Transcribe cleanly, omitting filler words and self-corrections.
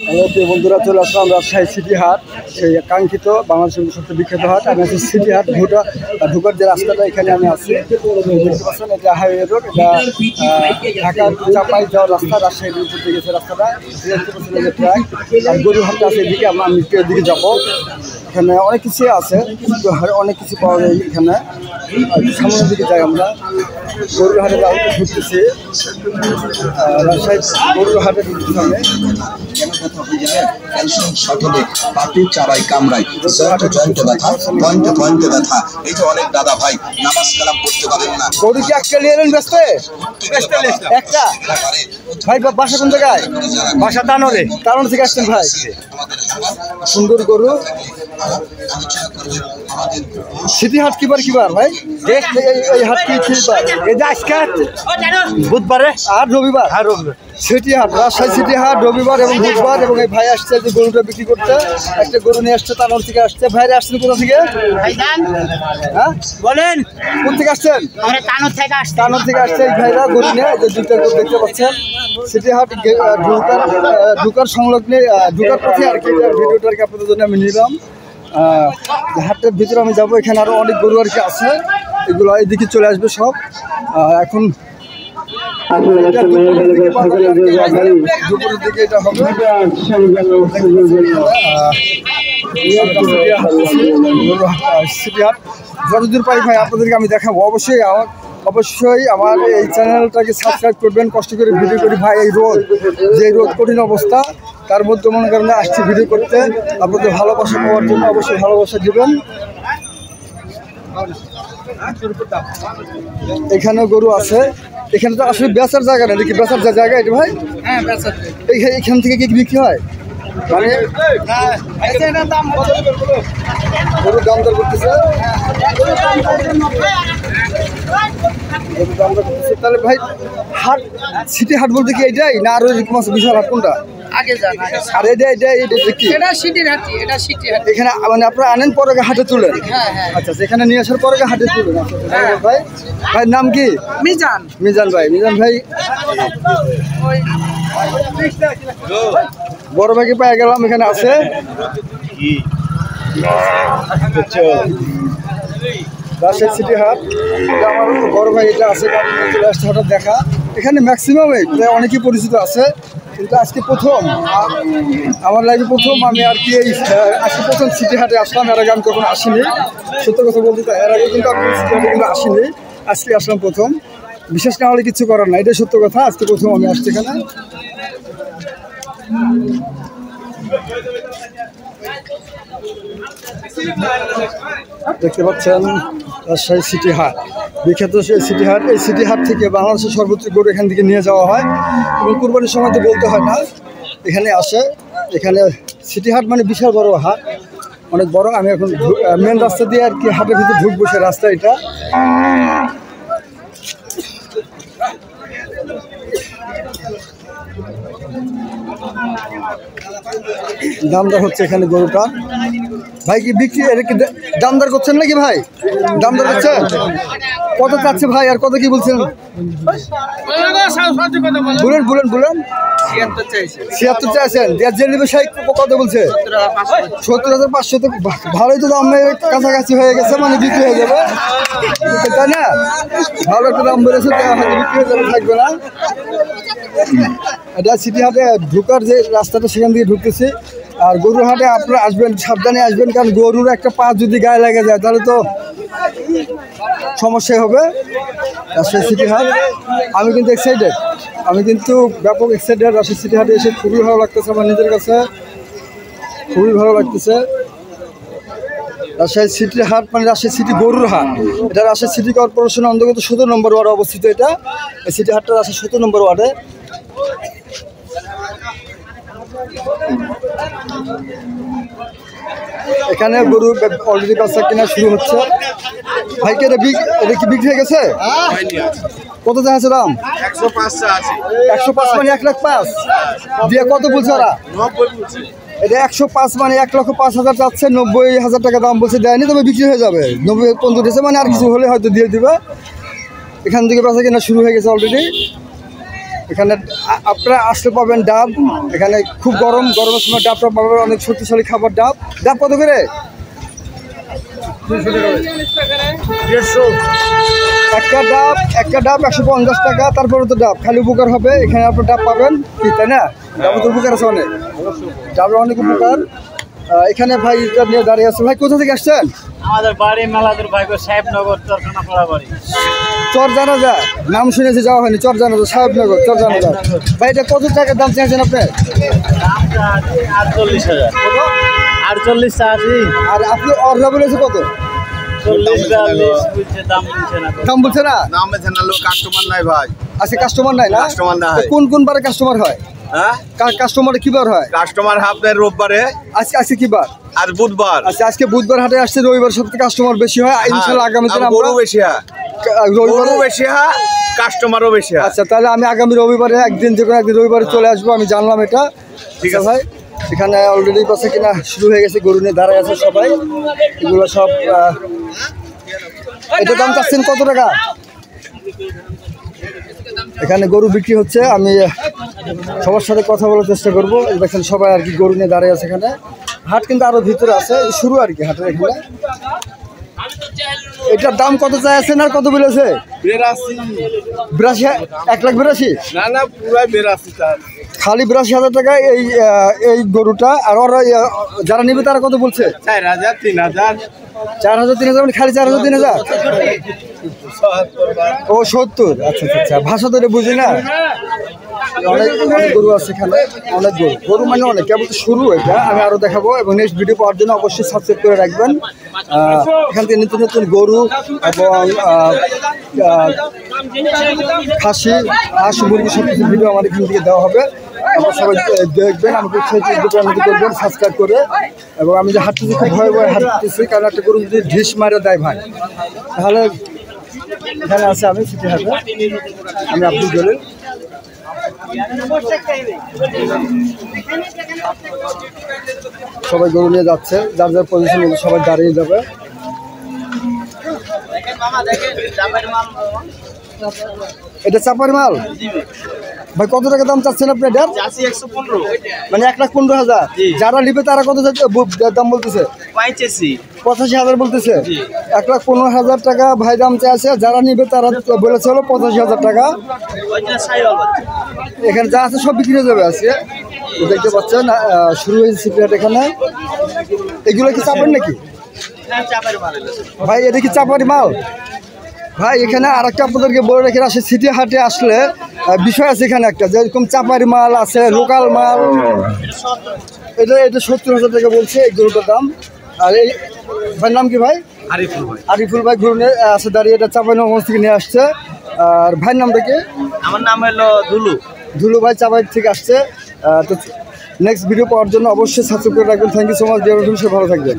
Hello প্রিয় বন্ধুরা, চলে আসলাম রাজশাহী সিটি হাট, সেই কাঙ্ক্ষিত বাংলাদেশের সবচেয়ে বিখ্যাত হাট। আমি আছি সিটি হাট ঢোকার যে রাস্তাটা, এখানে আমি আছি। দেখতে পাচ্ছেন এটা হাইওয়ে রোড, এটা ঢাকার চাপাই যাওয়ার রাস্তা, রাজশাহীর উপর দিয়ে গেছে রাস্তাটা। দেখতে পাচ্ছেন যে ট্রাক আর গরুর হাটটা আছে এদিকে, আমি এদিকে যাবো। এখানে অনেক কিছু আছে, অনেক কিছু পাওয়া যায় এখানে। সামনের দিকে যাই আমরা, গরুর হাটে ঢুকতেছি। রাজশাহী গরুর হাটে ঢুকতেছি আমি। সকলে পাটি চাবাই কামড়াই জয়েন্টে ব্যথা। এই যে অনেক দাদা ভাই নামাজ কালাম পড়তে পারেন না। গরু কি একটা নিয়ে এলেন ব্যস্ত? একটা ভাই, বাসা কোন জায়গায়? বাসা টানোরে। টানোর থেকে আসছেন ভাই? সুন্দর গরু। সিটি হাট কিবার ভাই? এই হাট কি বার? এই যে আজকে বুধবারে আর রবিবার। সিটি হাট, রাজশাহী সিটি হাট রবিবার এবং বুধবার। এবং এই ভাই আসছে যে গরুটা বিক্রি করতে, একটা গরু নিয়ে আসছে, টানোর থেকে আসছে। ভাইরা আসছেন কোথা থেকে? হ্যাঁ বলেন, কোন থেকে আসছেন? টানোর থেকে আসছে এই ভাইরা গরু নিয়ে। যে দুইটা গরু দেখতে পাচ্ছেন, সিটি হাট ঢুকার সংলগ্নে, ঢুকার পথে আর কি ভিডিওটা আর কি আপনাদের জন্য আমি নিলাম। হাটের ভিতরে আমি যাবো, এখানে আরো অনেক গরু আর কি আছে, এগুলো এদিকে চলে আসবে সব। এখন দুপুরের দিকে এটা হবে। সিটি হাট যতদূর পাই ভাই আপনাদেরকে আমি দেখাবো। অবশ্যই আমার এই চ্যানেলটাকে সাবস্ক্রাইব করবেন, কষ্ট করে ভিডিও করি ভাই। এই রোদ কঠিন অবস্থা, তার মধ্যে মনে করেন আসছি ভিডিও করতে। আপনাদের ভালোবাসা পাওয়ার জন্য অবশ্যই ভালোবাসা দিবেন। এখানেও গরু আছে। এখানে তো আসলে বেচার জায়গা না, দেখি বেচার জায়গা এটা ভাই? হ্যাঁ, এখান থেকে কি বিক্রি হয়? মানে গরুর দাম দর করতেছে। তাহলে ভাই হাট, সিটি হাট বলতে কি এটাই না আরো এরকম আছে বিশাল হাট? কোনটা আগে যান? আর এটা সিটি হাট। এখানে মানে আপনারা আনেন পরে হাটে তুলেন? আচ্ছা, এখানে নিয়ে আসার পরে হাটে তুলেন। ভাই ভাইয়ের নাম কি? মিজান ভাই। বড় ভাইকে পেয়ে গেলাম, এখানে আছে। রাজশাহী সিটি হাট, আমার বড় ভাই এটা আছে। হঠাৎ দেখা, এখানে ম্যাক্সিমাম অনেকেই পরিচিত আছে, কিন্তু আজকে প্রথম আমার লাইফে প্রথম আমি আর কি আজকে প্রথম সিটি হাটে আসলাম। এর আগে আমি কখনো আসিনি, সত্য কথা বলতে। এর আগে কিন্তু আমি সিটি হাটে কিন্তু আসিনি, আজকে আসলাম প্রথম। বিশেষ না হলে কিছু করার না, এটাই সত্য কথা। আজকে প্রথম আমি আসছি এখানে। দেখতে পাচ্ছেন রাজশাহী সিটি হাট, বিখ্যাত সিটি হাট। এই সিটি হাট থেকে বাংলাদেশের সর্বোচ্চ গরু এখান থেকে নিয়ে যাওয়া হয়, এবং কুরবানির সময় তো বলতে হয় না, এখানে আসে। এখানে সিটি হাট মানে বিশাল বড় হাট, অনেক বড়। আমি এখন মেন রাস্তা দিয়ে আর কি হাটের ভিতরে ঢুকবো, সে রাস্তা এটা। দামদার হচ্ছে এখানে গরুটা। ভাই কি বিক্রি দামদার করছেন নাকি ভাই? দামদার করছেন? কত চাচ্ছে ভাই, আর কত কি বলছেন? বলেন। 76 চাইছেন। যে নেবে সেই কত বলছে? 70,500। তো ভালোই তো দাম কাছাকাছি হয়ে গেছে, মানে বিক্রি হয়ে যাবে, তাই না? ভালো একটা দাম বেড়েছে, বিক্রি হয়ে যাবে, থাকবে না। এটা সিটি হাটে ঢুকার যে রাস্তাটা, সেখান থেকে ঢুকতেছি। আর গরুর হাটে আপনারা আসবেন, সাবধানে আসবেন, কারণ গরুর একটা পা যদি গায়ে লেগে যায় তাহলে তো সমস্যাই হবে। রাজশাহী সিটি হাট, আমি কিন্তু এক্সাইটেড, ব্যাপক এক্সাইটেড। রাজশাহী সিটি হাটে এসে খুবই ভালো লাগতেছে আমার নিজের কাছে, খুবই ভালো লাগতেছে। রাজশাহী সিটি হাট মানে রাজশাহী সিটি গরুর হাট। এটা রাজশাহী সিটি কর্পোরেশনের অন্তর্গত 17 নম্বর ওয়ার্ডে অবস্থিত। এটা এই সিটি হাটটা রাজশাহী 17 নম্বর ওয়ার্ডে। এখানে গরু অলরেডি বেচা কিনা শুরু হচ্ছে। ভাইকে এটা কি বিক্রি হয়ে গেছে? কত আছে দাম? 105 মানে 1,05,000 দিয়ে কত বলছে ওরা? এটা 105 মানে 1,05,000 চাচ্ছে, 90,000 টাকা দাম বলছে, দেয়নি। তবে বিক্রি হয়ে যাবে 90 উঠেছে, মানে আর কিছু হলে হয়তো দিয়ে দিবে। এখান থেকে বেচা কিনা শুরু হয়ে গেছে অলরেডি। এখানে আপনারা আসলে পাবেন ডাব। এখানে খুব গরমের সময় ডাবটা পাবেন, অনেক শক্তিশালী খাবার ডাব। ডাব কত করে? একটা ডাব 150 টাকা। তারপরে তো ডাব খালি উপকার হবে, এখানে আপনার ডাব পাবেন কি, তাই না? ডাবের তো উপকার আছে অনেক, ডাবের অনেক উপকার। এখানে ভাই নিয়ে দাঁড়িয়ে আছে। ভাই কোথা থেকে আসছেন? আমাদের বাড়ি মেলাদুর ভাইগো সাহেবনগর চরখানাপাড়া বাড়ি। চরজানাজা নাম শুনেছি, যাওয়া হয়নি। চরজানাজা, সাহেবনগর, চরজানাজা। ভাই এটা কত টাকার দাম চাইছেন আপনি? দামটা 48,000। কত? 48 চাষি। আর আপনি অর্ডার বলেছে কত? 40-42 বুঝছে, দাম বলছে না। দাম বলছে না? নাম বেছে না, লোক কাস্টমার নাই ভাই। আজকে কাস্টমার নাই না? কাস্টমার নাই। তো কোন বারে কাস্টমার হয়? হ্যাঁ, কাস্টমার কি বার হয়? কাস্টমার আপনার রোববারে আজকে কি বার? আর বুধবার। আচ্ছা, আজকে বুধবার হাটে আসছে, রবিবার সবথেকে কাস্টমার বেশি হয়। ইনশাআল্লাহ আগামী দিন আমরা গরু বেশি হয়, গরু বেশি হয়, কাস্টমারও বেশি হয়। আচ্ছা, তাহলে আমি আগামী রবিবারে একদিন, যে কোনো একদিন রবিবারে চলে আসবো। আমি জানলাম এটা। ঠিক আছে ভাই, এখানে অলরেডি পাশে কিনা শুরু হয়ে গেছে, গরু নিয়ে দাঁড়ায় আছে সবাই। এগুলো সব এটা দাম চাচ্ছেন কত টাকা? এখানে গরু বিক্রি হচ্ছে, আমি সবার সাথে কথা বলার চেষ্টা করবো। দেখেন সবাই আর কি গরু নিয়ে দাঁড়িয়ে আছে এখানে। হাট কিন্তু আরো ভিতরে আছে, শুরু আর কি হাটের এখানে। এটার দাম কত চাইছেন আর কত বলেছে? 82, 1,82,000? না না, পুরাই 82,000। খালি 82,000 টাকা এই গরুটা। আর ওরা যারা নিবে তারা কত বলছে? 4,000, 3,000, 4,000, 3,000, মানে খালি 4,000, 3,000? ও 70। আচ্ছা আচ্ছা, ভাষা তো এটা বুঝি না। অনেক গরু আছে এখানে, অনেক গরু মানে অনেক, কেবল তো শুরু। এটা আমি আরো দেখাবো, এবং নেক্সট ভিডিও পাওয়ার জন্য অবশ্যই সাবস্ক্রাইব করে রাখবেন। এখান থেকে নতুন নতুন গরু এবং খাসি, হাঁস, মুরগি সব কিছু ভিডিও আমার এখান থেকে দেওয়া হবে। আপনারা সবাই দেখবেন, আমাকে উৎসাহিত করবেন সাবস্ক্রাইব করে। এবং আমি যে হাঁটতেছি, খুব ভয়ে হাঁটতেছি, কারণ একটা গরু যদি ঢিস মারে দেয় ভাই, তাহলে এখানে আছে আমি সিটি হাটে, আমি আব্দুল জলিল। সবাই গরু নিয়ে যাচ্ছে, যার যার পজিশন সবাই দাঁড়িয়ে যাবে। এটা চাপার মাল ভাই, কত টাকা দাম চাচ্ছেন আপনি? এটা 115। মানে 1,15,000। যারা নিবে তারা কত দাম বলতেছে? 85,000 বলতেছে। 1,15,000 টাকা ভাই দাম চাইছে। যারা নিবে তারা বলেছে হলো 85,000 টাকা। এখানে যা আছে সব বিক্রি হয়ে যাবে আজকে, দেখতে পাচ্ছেন। শুরু হয়েছে সিপিহাট এখানে। এগুলো কি চাপার নাকি ভাই? এটা কি চাপারি মাল ভাই? এখানে আর একটা আপনাদেরকে বলে রেখে আসে, সিটি হাটে আসলে বিষয় আছে এখানে একটা, যেরকম চাপারি মাল আছে, লোকাল মাল। এটা 70,000 টাকা বলছে এই গরুটার দাম। আর এই ভাইয়ের নাম কি ভাই? আরিফুল ভাই গরু নিয়ে আছে দাঁড়িয়ে, এটা চাঁপাইনবাবগঞ্জ থেকে নিয়ে আসছে। আর ভাইয়ের নামটা কি? আমার নাম হলো ধুলু ভাই চাঁপাই থেকে আসছে। তো নেক্সট ভিডিও পাওয়ার জন্য অবশ্যই সাবস্ক্রাইব করে রাখবেন। থ্যাংক ইউ সো মাচ, ভালো থাকবেন।